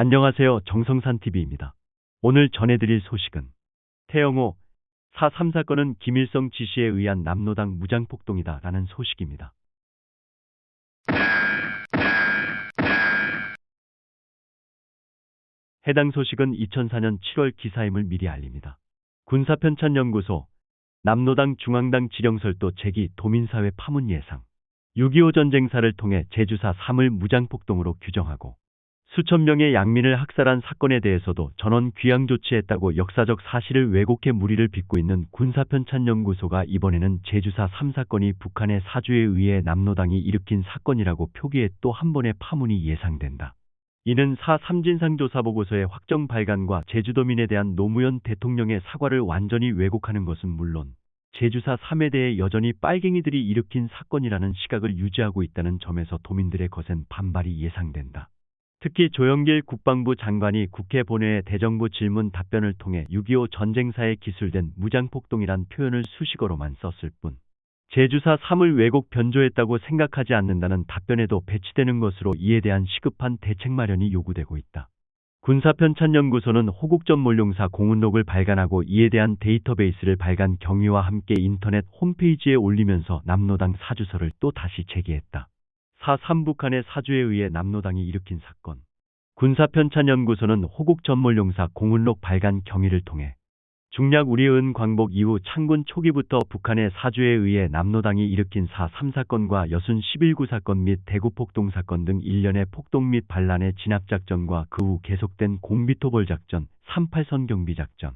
안녕하세요. 정성산TV입니다. 오늘 전해드릴 소식은 태영호 4.3 사건은 김일성 지시에 의한 남로당 무장폭동이다라는 소식입니다. 해당 소식은 2004년 7월 기사임을 미리 알립니다. 군사편찬연구소, 남로당 중앙당 지령설도 제기 도민사회 파문 예상, 6.25 전쟁사를 통해 제주사 3을 무장폭동으로 규정하고 수천 명의 양민을 학살한 사건에 대해서도 전원 귀양 조치했다고 역사적 사실을 왜곡해 무리를 빚고 있는 군사편찬연구소가 이번에는 제주사 3사건이 북한의 사주에 의해 남로당이 일으킨 사건이라고 표기해 또 한 번의 파문이 예상된다. 이는 4.3 진상조사보고서의 확정 발간과 제주도민에 대한 노무현 대통령의 사과를 완전히 왜곡하는 것은 물론 제주사 3에 대해 여전히 빨갱이들이 일으킨 사건이라는 시각을 유지하고 있다는 점에서 도민들의 거센 반발이 예상된다. 특히 조영길 국방부 장관이 국회 본회의 대정부 질문 답변을 통해 6.25 전쟁사에 기술된 무장폭동이란 표현을 수식어로만 썼을 뿐 제주사 3을 왜곡 변조했다고 생각하지 않는다는 답변에도 배치되는 것으로 이에 대한 시급한 대책 마련이 요구되고 있다. 군사편찬연구소는 호국전몰룡사 공훈록을 발간하고 이에 대한 데이터베이스를 발간 경위와 함께 인터넷 홈페이지에 올리면서 남로당 사주서를 또 다시 제기했다. 4.3 북한의 사주에 의해 남로당이 일으킨 사건. 군사편찬연구소는 호국전몰룡사 공훈록 발간 경위를 통해 중략 우리은 광복 이후 창군 초기부터 북한의 사주에 의해 남로당이 일으킨 4.3 사건과 여순 11구 사건 및 대구폭동 사건 등 일련의 폭동 및 반란의 진압작전과 그 후 계속된 공비토벌 작전, 38선 경비작전,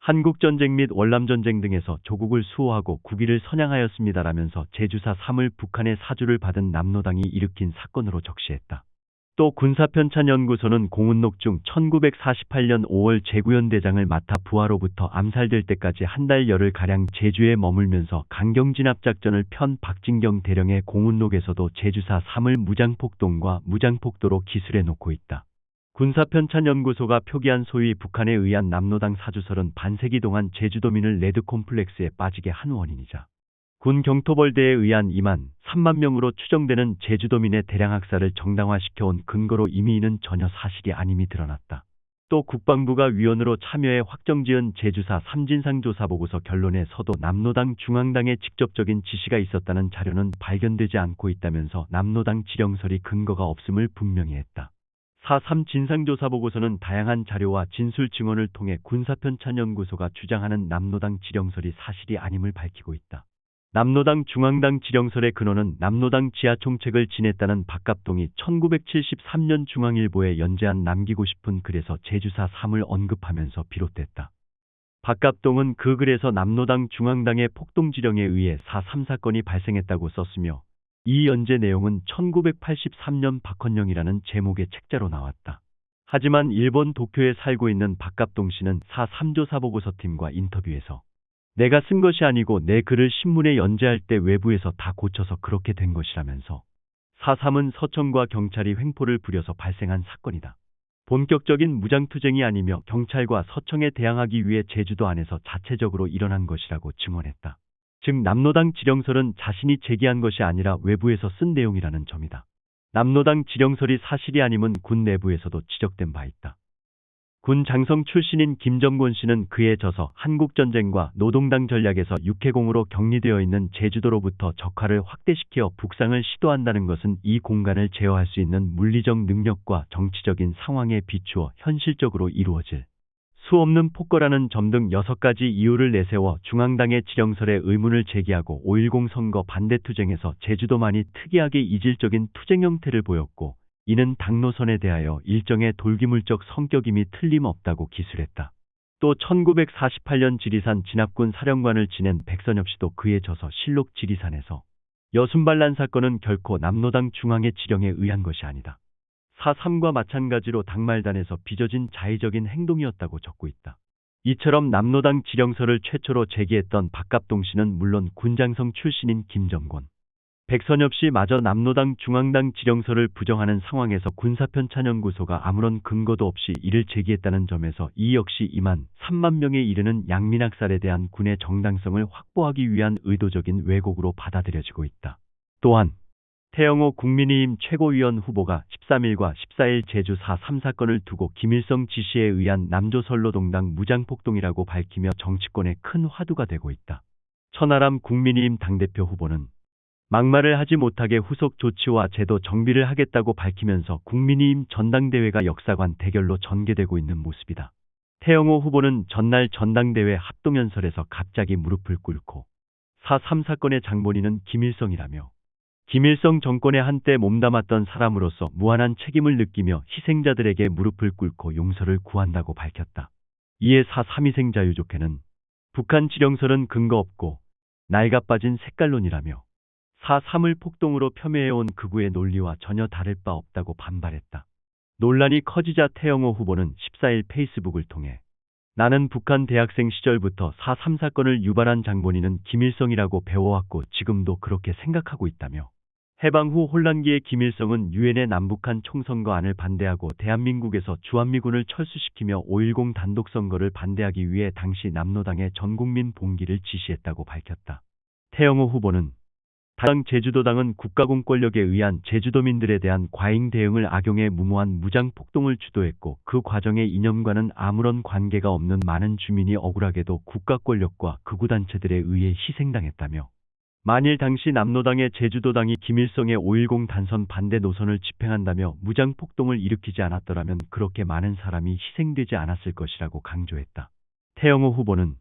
한국전쟁 및 월남전쟁 등에서 조국을 수호하고 국위를 선양하였습니다라면서 제주사 3을 북한의 사주를 받은 남로당이 일으킨 사건으로 적시했다. 또 군사편찬연구소는 공훈록 중 1948년 5월 제구현대장을 맡아 부하로부터 암살될 때까지 한 달 열흘가량 제주에 머물면서 강경진압작전을 편 박진경 대령의 공훈록에서도 제주사 3을 무장폭동과 무장폭도로 기술해 놓고 있다. 군사편찬연구소가 표기한 소위 북한에 의한 남로당 사주설은 반세기 동안 제주도민을 레드콤플렉스에 빠지게 한 원인이자 군 경토벌대에 의한 2만, 3만 명으로 추정되는 제주도민의 대량 학살을 정당화시켜온 근거로 이미 이는 전혀 사실이 아님이 드러났다. 또 국방부가 위원으로 참여해 확정지은 제주사 3진상조사보고서 결론에서도 남로당 중앙당의 직접적인 지시가 있었다는 자료는 발견되지 않고 있다면서 남로당 지령설이 근거가 없음을 분명히 했다. 4.3 진상조사보고서는 다양한 자료와 진술 증언을 통해 군사편찬연구소가 주장하는 남로당 지령설이 사실이 아님을 밝히고 있다. 남로당 중앙당 지령설의 근원은 남로당 지하총책을 지냈다는 박갑동이 1973년 중앙일보에 연재한 남기고 싶은 글에서 제주사 3을 언급하면서 비롯됐다. 박갑동은 그 글에서 남로당 중앙당의 폭동지령에 의해 4.3 사건이 발생했다고 썼으며 이 연재 내용은 1983년 박헌영이라는 제목의 책자로 나왔다. 하지만 일본 도쿄에 살고 있는 박갑동 씨는 4.3 조사보고서팀과 인터뷰에서 내가 쓴 것이 아니고 내 글을 신문에 연재할 때 외부에서 다 고쳐서 그렇게 된 것이라면서 4.3은 서청과 경찰이 횡포를 부려서 발생한 사건이다. 본격적인 무장투쟁이 아니며 경찰과 서청에 대항하기 위해 제주도 안에서 자체적으로 일어난 것이라고 증언했다. 즉 남로당 지령설은 자신이 제기한 것이 아니라 외부에서 쓴 내용이라는 점이다. 남로당 지령설이 사실이 아님은 군 내부에서도 지적된 바 있다. 군 장성 출신인 김정곤 씨는 그에 져서 한국전쟁과 노동당 전략에서 육해공으로 격리되어 있는 제주도로부터 적화를 확대시켜 북상을 시도한다는 것은 이 공간을 제어할 수 있는 물리적 능력과 정치적인 상황에 비추어 현실적으로 이루어질 수 없는 폭거라는 점 등 6가지 이유를 내세워 중앙당의 지령설에 의문을 제기하고 5.10 선거 반대투쟁에서 제주도만이 특이하게 이질적인 투쟁 형태를 보였고 이는 당노선에 대하여 일정의 돌기물적 성격임이 틀림없다고 기술했다. 또 1948년 지리산 진압군 사령관을 지낸 백선엽 씨도 그에 져서 실록 지리산에서 여순반란 사건은 결코 남로당 중앙의 지령에 의한 것이 아니다. 4.3과 마찬가지로 당말단에서 빚어진 자의적인 행동이었다고 적고 있다. 이처럼 남로당 지령설을 최초로 제기했던 박갑동 씨는 물론 군장성 출신인 김정곤, 백선엽 씨 마저 남로당 중앙당 지령설을 부정하는 상황에서 군사편찬연구소가 아무런 근거도 없이 이를 제기했다는 점에서 이 역시 2만, 3만 명에 이르는 양민학살에 대한 군의 정당성을 확보하기 위한 의도적인 왜곡으로 받아들여지고 있다. 또한 태영호 국민의힘 최고위원 후보가 13일과 14일 제주 4.3 사건을 두고 김일성 지시에 의한 남조선로동당 무장폭동이라고 밝히며 정치권에 큰 화두가 되고 있다. 천하람 국민의힘 당대표 후보는 막말을 하지 못하게 후속 조치와 제도 정비를 하겠다고 밝히면서 국민의힘 전당대회가 역사관 대결로 전개되고 있는 모습이다. 태영호 후보는 전날 전당대회 합동연설에서 갑자기 무릎을 꿇고 4.3 사건의 장본인은 김일성이라며 김일성 정권에 한때 몸담았던 사람으로서 무한한 책임을 느끼며 희생자들에게 무릎을 꿇고 용서를 구한다고 밝혔다. 이에 4.3 희생자유족회는 북한 지령설은 근거 없고 낡아빠진 색깔론이라며 4.3을 폭동으로 폄훼해온 극우의 논리와 전혀 다를 바 없다고 반발했다. 논란이 커지자 태영호 후보는 14일 페이스북을 통해 나는 북한 대학생 시절부터 4.3 사건을 유발한 장본인은 김일성이라고 배워왔고 지금도 그렇게 생각하고 있다며 해방 후 혼란기의 김일성은 유엔의 남북한 총선거안을 반대하고 대한민국에서 주한미군을 철수시키며 5.10 단독선거를 반대하기 위해 당시 남로당의 전국민 봉기를 지시했다고 밝혔다. 태영호 후보는 당 제주도당은 국가공권력에 의한 제주도민들에 대한 과잉 대응을 악용해 무모한 무장폭동을 주도했고 그 과정에 이념과는 아무런 관계가 없는 많은 주민이 억울하게도 국가권력과 극우단체들에 의해 희생당했다며 만일 당시 남로당의 제주도당이 김일성의 5.10 단선 반대 노선을 집행한다며 무장폭동을 일으키지 않았더라면 그렇게 많은 사람이 희생되지 않았을 것이라고 강조했다. 태영호 후보는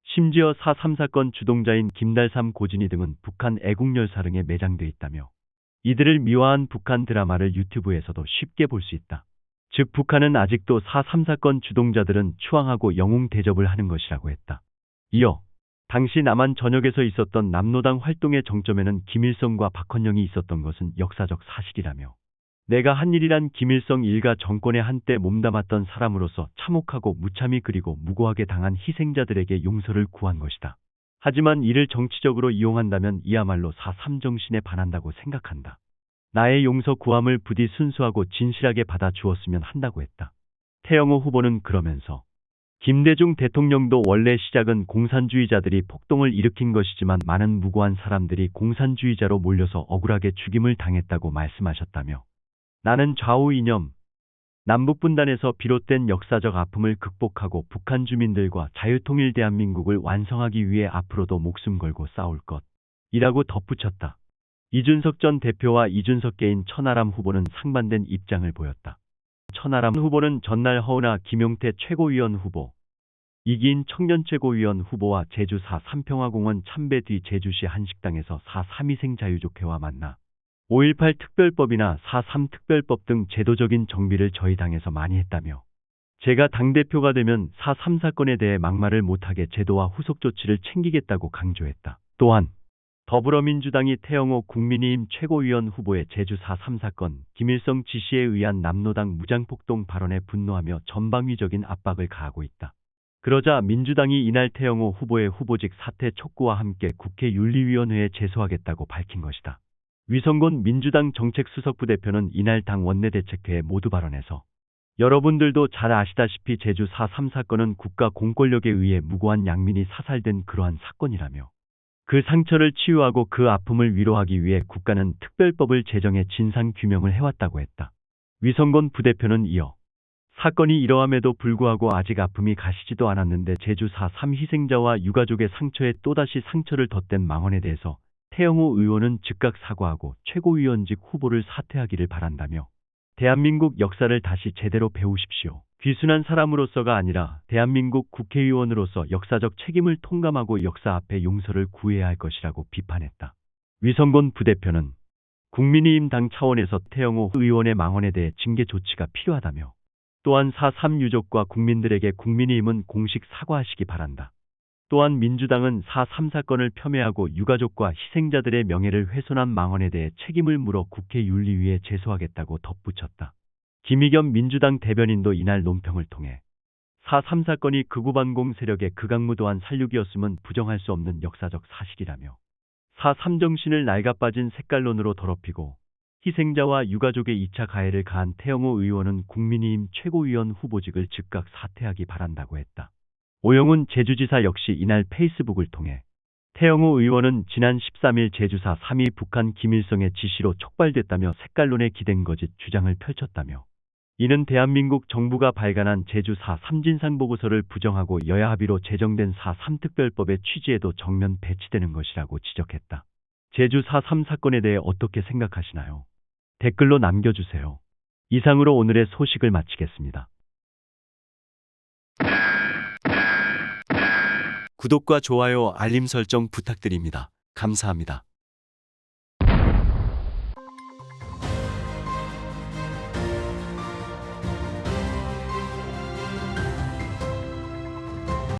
심지어 4.3 사건 주동자인 김달삼 고진희 등은 북한 애국열사릉에 매장돼 있다며 이들을 미화한 북한 드라마를 유튜브에서도 쉽게 볼 수 있다. 즉 북한은 아직도 4.3 사건 주동자들은 추앙하고 영웅 대접을 하는 것이라고 했다. 이어 당시 남한 전역에서 있었던 남로당 활동의 정점에는 김일성과 박헌영이 있었던 것은 역사적 사실이라며 내가 한 일이란 김일성 일가 정권에 한때 몸담았던 사람으로서 참혹하고 무참히 그리고 무고하게 당한 희생자들에게 용서를 구한 것이다. 하지만 이를 정치적으로 이용한다면 이야말로 4.3 정신에 반한다고 생각한다. 나의 용서 구함을 부디 순수하고 진실하게 받아 주었으면 한다고 했다. 태영호 후보는 그러면서 김대중 대통령도 원래 시작은 공산주의자들이 폭동을 일으킨 것이지만 많은 무고한 사람들이 공산주의자로 몰려서 억울하게 죽임을 당했다고 말씀하셨다며 나는 좌우 이념, 남북분단에서 비롯된 역사적 아픔을 극복하고 북한 주민들과 자유통일 대한민국을 완성하기 위해 앞으로도 목숨 걸고 싸울 것이라고 덧붙였다. 이준석 전 대표와 이준석 개인 천하람 후보는 상반된 입장을 보였다. 천하람 후보는 전날 허은하 김용태 최고위원 후보, 이기인 청년최고위원 후보와 제주 4.3 평화공원 참배 뒤 제주시 한 식당에서 4.3 희생자유족회와 만나 5.18 특별법이나 4.3 특별법 등 제도적인 정비를 저희 당에서 많이 했다며 제가 당대표가 되면 4.3 사건에 대해 막말을 못하게 제도와 후속 조치를 챙기겠다고 강조했다. 또한 더불어민주당이 태영호 국민의힘 최고위원 후보의 제주 4.3 사건, 김일성 지시에 의한 남로당 무장폭동 발언에 분노하며 전방위적인 압박을 가하고 있다. 그러자 민주당이 이날 태영호 후보의 후보직 사퇴 촉구와 함께 국회 윤리위원회에 제소하겠다고 밝힌 것이다. 위성곤 민주당 정책수석부 대표는 이날 당 원내대책회에 모두 발언해서 여러분들도 잘 아시다시피 제주 4.3 사건은 국가 공권력에 의해 무고한 양민이 사살된 그러한 사건이라며 그 상처를 치유하고 그 아픔을 위로하기 위해 국가는 특별법을 제정해 진상규명을 해왔다고 했다. 위성곤 부대표는 이어 사건이 이러함에도 불구하고 아직 아픔이 가시지도 않았는데 제주 4.3 희생자와 유가족의 상처에 또다시 상처를 덧댄 망언에 대해서 태영호 의원은 즉각 사과하고 최고위원직 후보를 사퇴하기를 바란다며 대한민국 역사를 다시 제대로 배우십시오. 귀순한 사람으로서가 아니라 대한민국 국회의원으로서 역사적 책임을 통감하고 역사 앞에 용서를 구해야 할 것이라고 비판했다. 위성곤 부대표는 국민의힘 당 차원에서 태영호 의원의 망언에 대해 징계 조치가 필요하다며 또한 4.3 유족과 국민들에게 국민의힘은 공식 사과하시기 바란다. 또한 민주당은 4.3 사건을 폄훼하고 유가족과 희생자들의 명예를 훼손한 망언에 대해 책임을 물어 국회 윤리위에 제소하겠다고 덧붙였다. 김의겸 민주당 대변인도 이날 논평을 통해 4.3 사건이 극우반공 세력의 극악무도한 살육이었음은 부정할 수 없는 역사적 사실이라며 4.3 정신을 낡아빠진 색깔론으로 더럽히고 희생자와 유가족의 2차 가해를 가한 태영호 의원은 국민의힘 최고위원 후보직을 즉각 사퇴하기 바란다고 했다. 오영훈 제주지사 역시 이날 페이스북을 통해 태영호 의원은 지난 13일 제주사 3위 북한 김일성의 지시로 촉발됐다며 색깔론에 기댄 거짓 주장을 펼쳤다며 이는 대한민국 정부가 발간한 제주 4.3 진상보고서를 부정하고 여야 합의로 제정된 4.3 특별법의 취지에도 정면 배치되는 것이라고 지적했다. 제주 4.3 사건에 대해 어떻게 생각하시나요? 댓글로 남겨주세요. 이상으로 오늘의 소식을 마치겠습니다. 구독과 좋아요, 알림 설정 부탁드립니다. 감사합니다.